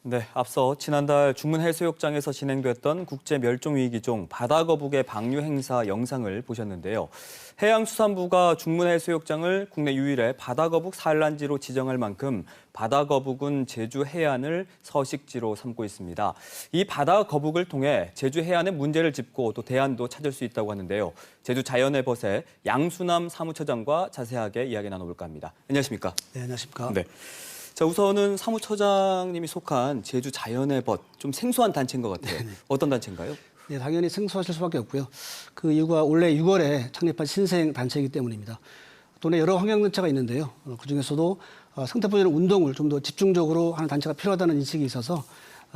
네, 앞서 지난달 중문해수욕장에서 진행됐던 국제멸종위기종 바다거북의 방류 행사 영상을 보셨는데요. 해양수산부가 중문해수욕장을 국내 유일의 바다거북 산란지로 지정할 만큼 바다거북은 제주 해안을 서식지로 삼고 있습니다. 이 바다거북을 통해 제주 해안의 문제를 짚고 또 대안도 찾을 수 있다고 하는데요. 제주 자연의 벗의 양수남 사무처장과 자세하게 이야기 나눠볼까 합니다. 안녕하십니까? 네, 안녕하십니까? 네. 자, 우선은 사무처장님이 속한 제주 자연의 벗, 좀 생소한 단체인 것 같아요. 네네. 어떤 단체인가요? 네, 당연히 생소하실 수밖에 없고요. 그 이유가 올해 6월에 창립한 신생 단체이기 때문입니다. 도내 여러 환경단체가 있는데요. 그중에서도 생태보전 운동을 좀 더 집중적으로 하는 단체가 필요하다는 인식이 있어서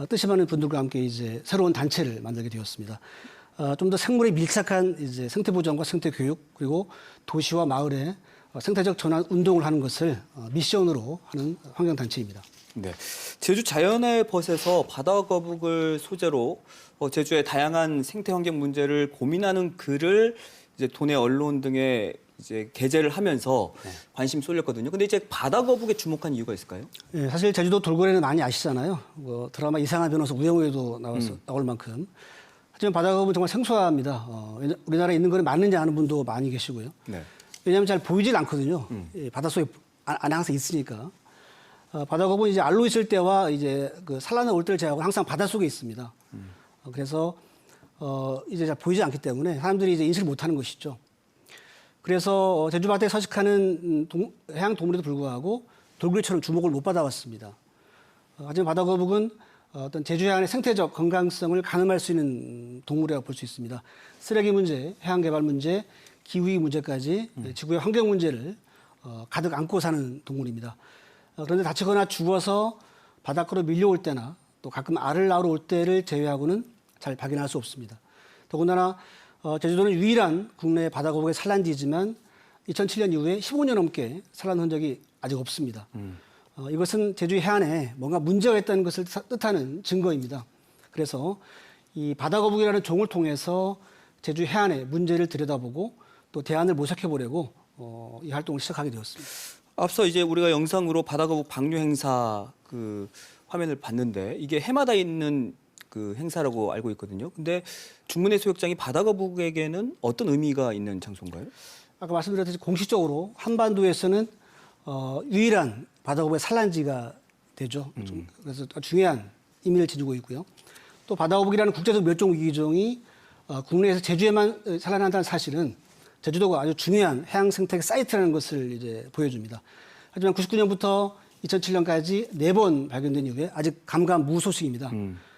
뜻이 많은 분들과 함께 이제 새로운 단체를 만들게 되었습니다. 좀 더 생물에 밀착한 이제 생태보전과 생태교육 그리고 도시와 마을에 생태적 전환 운동을 하는 것을 미션으로 하는 환경단체입니다. 네. 제주 자연의 벗에서 바다거북을 소재로 제주의 다양한 생태 환경 문제를 고민하는 글을 이제 도내 언론 등에 이제 게재를 하면서 관심 쏠렸거든요. 근데 이제 바다거북에 주목한 이유가 있을까요? 네, 사실 제주도 돌고래는 많이 아시잖아요. 드라마 이상한 변호사 우영우에도 나올 만큼. 하지만 바다거북은 정말 생소합니다. 우리나라에 있는 거는 맞는지 아는 분도 많이 계시고요. 네. 왜냐하면 잘 보이질 않거든요. 바닷속에 안에 항상 있으니까. 바다거북은 이제 알로 있을 때와 이제 그 산란에 올 때를 제외하고 항상 바닷속에 있습니다. 그래서 이제 잘 보이지 않기 때문에 사람들이 이제 인식을 못하는 것이죠. 그래서 제주 바다에 서식하는 해양 동물에도 불구하고 돌고래처럼 주목을 못 받아왔습니다. 하지만 바다거북은 어떤 제주 해안의 생태적 건강성을 가늠할 수 있는 동물이라고 볼 수 있습니다. 쓰레기 문제, 해양 개발 문제, 기후위기 문제까지 지구의 환경 문제를 가득 안고 사는 동물입니다. 그런데 다치거나 죽어서 바닷가로 밀려올 때나 또 가끔 알을 낳으러 올 때를 제외하고는 잘 발견할 수 없습니다. 더군다나 제주도는 유일한 국내 바다거북의 산란지지만 2007년 이후에 15년 넘게 산란 흔적이 아직 없습니다. 이것은 제주 해안에 뭔가 문제가 있다는 것을 뜻하는 증거입니다. 그래서 이 바다거북이라는 종을 통해서 제주 해안의 문제를 들여다보고 또 대안을 모색해보려고 이 활동을 시작하게 되었습니다. 앞서 이제 우리가 영상으로 바다거북 방류 행사 그 화면을 봤는데 이게 해마다 있는 그 행사라고 알고 있거든요. 근데 중문해수욕장이 바다거북에게는 어떤 의미가 있는 장소인가요? 아까 말씀드렸듯이 공식적으로 한반도에서는 유일한 바다거북의 산란지가 되죠. 그래서 중요한 의미를 지니고 있고요. 또 바다거북이라는 국제적 멸종위기종이 국내에서 제주에만 산란한다는 사실은 제주도가 아주 중요한 해양 생태 사이트라는 것을 이제 보여줍니다. 하지만 99년부터 2007년까지 4번 발견된 이후에 아직 감감무소식입니다.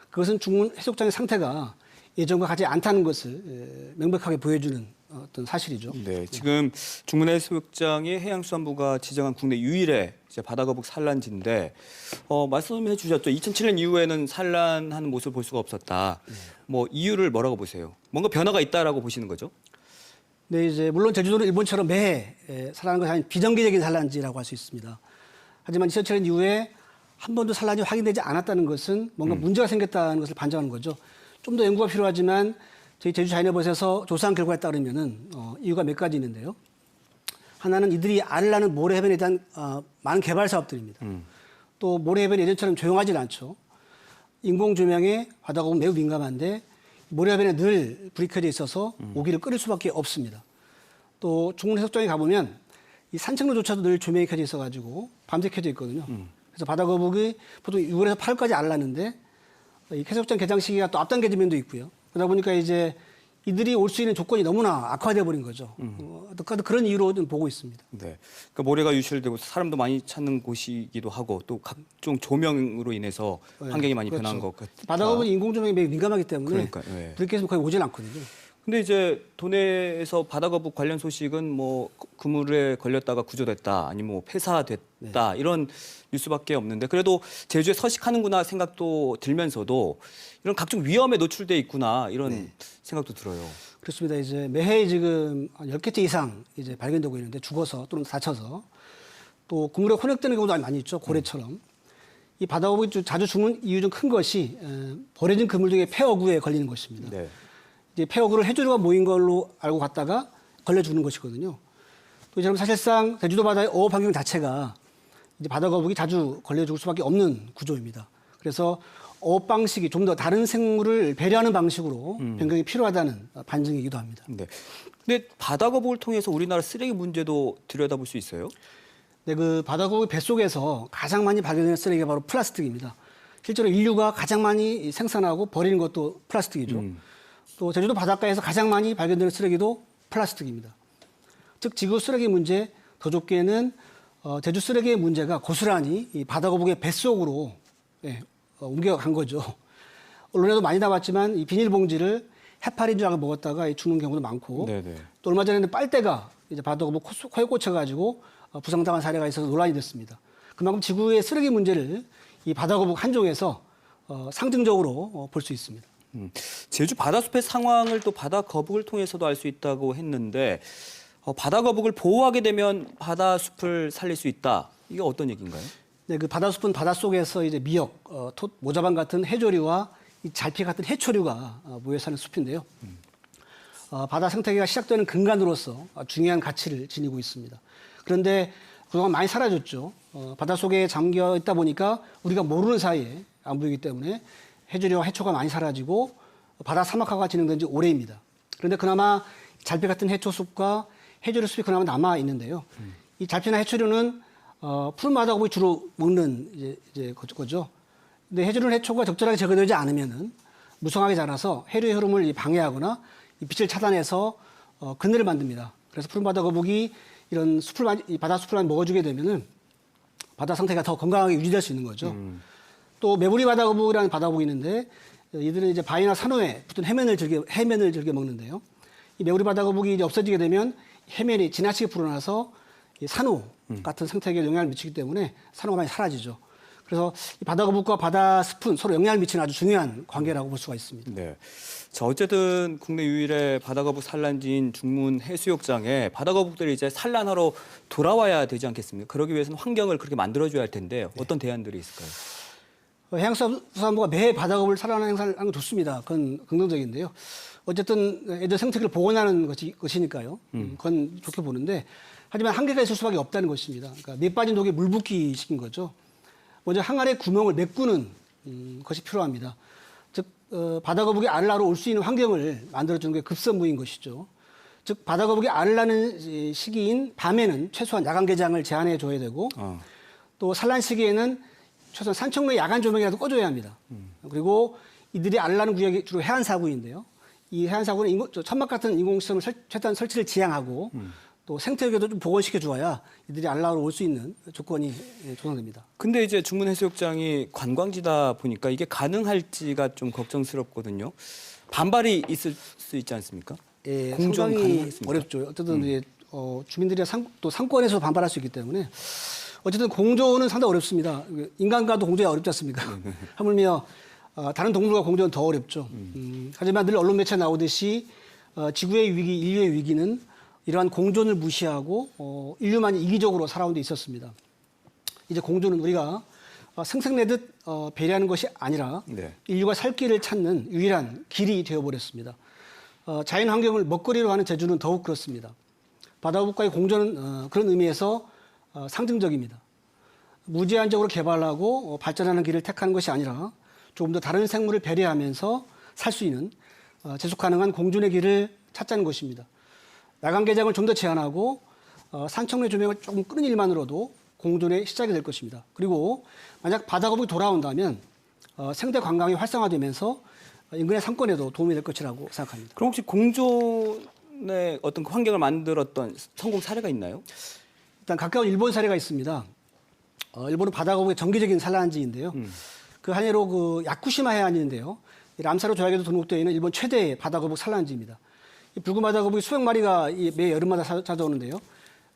그것은 중문 해수욕장의 상태가 예전과 같지 않다는 것을 명백하게 보여주는 어떤 사실이죠. 네, 지금 중문해수욕장이 해양수산부가 지정한 국내 유일의 이제 바다거북 산란지인데 말씀해 주셨죠. 2007년 이후에는 산란하는 모습을 볼 수가 없었다. 뭐 이유를 뭐라고 보세요? 뭔가 변화가 있다라고 보시는 거죠? 네, 이제 물론 제주도는 일본처럼 매해 산란하는 것이 아닌 비정기적인 산란지라고 할 수 있습니다. 하지만 2007년 이후에 한 번도 산란이 확인되지 않았다는 것은 뭔가 문제가 생겼다는 것을 반증하는 거죠. 좀 더 연구가 필요하지만 저희 제주 자연의벗에서 조사한 결과에 따르면은 이유가 몇 가지 있는데요. 하나는 이들이 알을 낳는 모래해변에 대한 많은 개발 사업들입니다. 또 모래해변이 예전처럼 조용하지 않죠. 인공 조명에 바다거북은 매우 민감한데 모래해변에 늘 불이 켜져 있어서 모기를 끓일 수밖에 없습니다. 또 중문해수욕장에 가보면 이 산책로조차도 늘 조명이 켜져 있어가지고 밤새 켜져 있거든요. 그래서 바다거북이 보통 6월에서 8월까지 알을 낳는데 이 해수욕장 개장 시기가 또 앞당겨진 면도 있고요. 그러다 보니까 이제 이들이 올 수 있는 조건이 너무나 악화되어 버린 거죠. 그런 이유로 좀 보고 있습니다. 네, 그러니까 모래가 유실되고 사람도 많이 찾는 곳이기도 하고 또 각종 조명으로 인해서 환경이 많이 변한 것 같아요. 바다거북은 인공 조명에 매우 민감하기 때문에 불이 켜서 거의 오질 않거든요. 근데 이제 도내에서 바다거북 관련 소식은 뭐 그물에 걸렸다가 구조됐다, 아니면 뭐 폐사됐다 이런 뉴스밖에 없는데 그래도 제주에 서식하는구나 생각도 들면서도 이런 각종 위험에 노출돼 있구나 이런 생각도 들어요. 그렇습니다. 이제 매해 지금 한 10개째 이상 이제 발견되고 있는데 죽어서 또는 다쳐서 또 그물에 혼역되는 경우도 많이 있죠. 고래처럼. 이 바다거북이 자주 죽는 이유 중 큰 것이 버려진 그물 중에 폐어구에 걸리는 것입니다. 네. 이제 폐어구를 해조류가 모인 걸로 알고 갔다가 걸려 죽는 것이거든요. 또 이처럼 사실상 제주도 바다의 어업 환경 자체가 이제 바다거북이 자주 걸려 죽을 수밖에 없는 구조입니다. 그래서 어업 방식이 좀 더 다른 생물을 배려하는 방식으로 변경이 필요하다는 반증이기도 합니다. 네. 근데 바다 거북을 통해서 우리나라 쓰레기 문제도 들여다볼 수 있어요? 네, 그 바다 거북이 뱃속에서 가장 많이 발견되는 쓰레기가 바로 플라스틱입니다. 실제로 인류가 가장 많이 생산하고 버리는 것도 플라스틱이죠. 또 제주도 바닷가에서 가장 많이 발견되는 쓰레기도 플라스틱입니다. 즉 지구 쓰레기 문제, 더 좁게는 제주 쓰레기의 문제가 고스란히 이 바다 거북이의 뱃속으로 옮겨간 거죠. 언론에도 많이 나왔지만 이 비닐봉지를 해파리인 줄 알고 먹었다가 죽는 경우도 많고, 네네. 또 얼마 전에는 빨대가 이제 바다 거북 코에 꽂혀가지고 부상당한 사례가 있어서 논란이 됐습니다. 그만큼 지구의 쓰레기 문제를 이 바다 거북 한 종에서 상징적으로 볼 수 있습니다. 제주 바다숲의 상황을 또 바다 거북을 통해서도 알 수 있다고 했는데 바다 거북을 보호하게 되면 바다숲을 살릴 수 있다. 이게 어떤 얘기인가요? 네, 그 바다숲은 바닷속에서 이제 미역, 모자반 같은 해조류와 이 잘피 같은 해초류가 모여 사는 숲인데요. 바다 생태계가 시작되는 근간으로서 중요한 가치를 지니고 있습니다. 그런데 그동안 많이 사라졌죠. 바닷속에 잠겨 있다 보니까 우리가 모르는 사이에 안 보이기 때문에 해조류와 해초가 많이 사라지고 바다 사막화가 진행된 지 오래입니다. 그런데 그나마 잘피 같은 해초숲과 해조류 숲이 그나마 남아 있는데요. 이 잘피나 해초류는 푸른 바다 거북이 주로 먹는 이제 거죠. 근데 해조류는 해초가 적절하게 제거되지 않으면은 무성하게 자라서 해류의 흐름을 방해하거나 이 빛을 차단해서 그늘을 만듭니다. 그래서 푸른 바다 거북이 이런 이 바다 숲을 먹어주게 되면은 바다 상태가 더 건강하게 유지될 수 있는 거죠. 또 메부리 바다 거북이라는 바다 거북이 있는데 이들은 이제 바위나 산호에 붙은 해면을 즐겨 먹는데요. 이 메부리 바다 거북이 이제 없어지게 되면 해면이 지나치게 불어나서 이 산호 같은 생태계에 영향을 미치기 때문에 산호가 많이 사라지죠. 그래서 이 바다 거북과 바다 숲은 서로 영향을 미치는 아주 중요한 관계라고 볼 수가 있습니다. 네. 자, 어쨌든 국내 유일의 바다 거북 산란지인 중문 해수욕장에 바다 거북들이 이제 산란하러 돌아와야 되지 않겠습니까? 그러기 위해서는 환경을 그렇게 만들어줘야 할 텐데 어떤 대안들이 있을까요? 해양수산부가 매해 바다 거북을 산란하는 행사를 하는 건 좋습니다. 그건 긍정적인데요. 어쨌든 애들 생태계를 복원하는 것이니까요. 그건 좋게 보는데 하지만 한계가 있을 수밖에 없다는 것입니다. 그러니까 밑 빠진 독에 물 붓기 시킨 거죠. 먼저 항아리의 구멍을 메꾸는 것이 필요합니다. 즉 바다 거북이 알을 낳으러 올 수 있는 환경을 만들어주는 게 급선무인 것이죠. 즉 바다 거북이 알을 낳는 시기인 밤에는 최소한 야간 개장을 제한해 줘야 되고 또 산란 시기에는 최소한 산청로에 야간 조명이라도 꺼줘야 합니다. 그리고 이들이 알을 낳는 구역이 주로 해안사구인데요. 이 해안사구는 천막 같은 인공시설 최대한 설치를 지향하고 또 생태계도 좀 복원시켜 주어야 이들이 알을 낳으러 올 수 있는 조건이 조성됩니다. 근데 이제 중문 해수욕장이 관광지다 보니까 이게 가능할지가 좀 걱정스럽거든요. 반발이 있을 수 있지 않습니까? 예, 공정 상당히 가능하겠습니까? 어렵죠. 어쨌든 이제 주민들이 또 상권에서 반발할 수 있기 때문에 어쨌든 공조는 상당히 어렵습니다. 인간과도 공조가 어렵지 않습니까? 하물며 다른 동물과 공조는 더 어렵죠. 하지만 늘 언론 매체에 나오듯이 지구의 위기, 인류의 위기는 이러한 공존을 무시하고 인류만이 이기적으로 살아온 데 있었습니다. 이제 공존은 우리가 생색내듯 배려하는 것이 아니라 네. 인류가 살 길을 찾는 유일한 길이 되어버렸습니다. 자연 환경을 먹거리로 하는 제주는 더욱 그렇습니다. 바다거북과의 공존은 그런 의미에서 상징적입니다. 무제한적으로 개발하고 발전하는 길을 택하는 것이 아니라 조금 더 다른 생물을 배려하면서 살 수 있는 지속 가능한 공존의 길을 찾자는 것입니다. 야간 개장을 좀 더 제한하고 산청로의 조명을 조금 끄는 일만으로도 공존의 시작이 될 것입니다. 그리고 만약 바다거북이 돌아온다면 생태 관광이 활성화되면서 인근의 상권에도 도움이 될 것이라고 생각합니다. 그럼 혹시 공존의 어떤 환경을 만들었던 성공 사례가 있나요? 일단 가까운 일본 사례가 있습니다. 일본은 바다거북의 정기적인 산란지인데요. 그 한 예로 그 야쿠시마 해안인데요. 람사로 조약에도 등록되어 있는 일본 최대의 바다거북 산란지입니다. 이 붉은 바다거북이 수백 마리가 매 여름마다 찾아오는데요.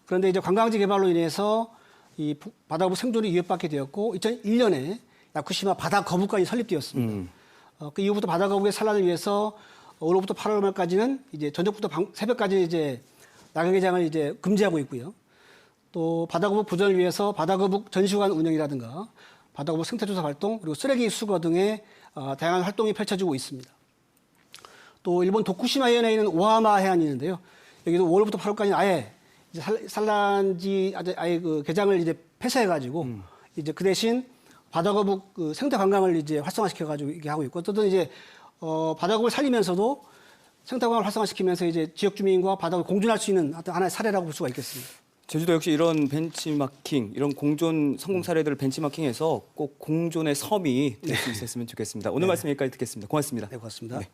그런데 이제 관광지 개발로 인해서 이 바다거북 생존이 위협받게 되었고 2001년에 야쿠시마 바다거북관이 설립되었습니다. 그 이후부터 바다거북의 산란을 위해서 올해부터 8월 말까지는 이제 저녁부터 새벽까지 이제 야간 개장을 이제 금지하고 있고요. 또 바다거북 보존을 위해서 바다거북 전시관 운영이라든가 바다거북 생태조사 활동 그리고 쓰레기 수거 등의 다양한 활동이 펼쳐지고 있습니다. 또 일본 도쿠시마 해안에 있는 오하마 해안이 있는데요. 여기도 5월부터 8월까지 아예 이제 산란지 아예 그 개장을 이제 폐쇄해가지고 이제 그 대신 바다거북 그 생태 관광을 이제 활성화시켜가지고 이게 하고 있고, 어떤 이제 바다거북을 살리면서도 생태 관광을 활성화시키면서 이제 지역 주민과 바다를 공존할 수 있는 어떤 하나의 사례라고 볼 수가 있겠습니다. 제주도 역시 이런 벤치마킹, 이런 공존 성공 사례들을 벤치마킹해서 꼭 공존의 섬이 될 수 있었으면 좋겠습니다. 오늘 말씀 여기까지 듣겠습니다. 고맙습니다. 네, 고맙습니다. 네.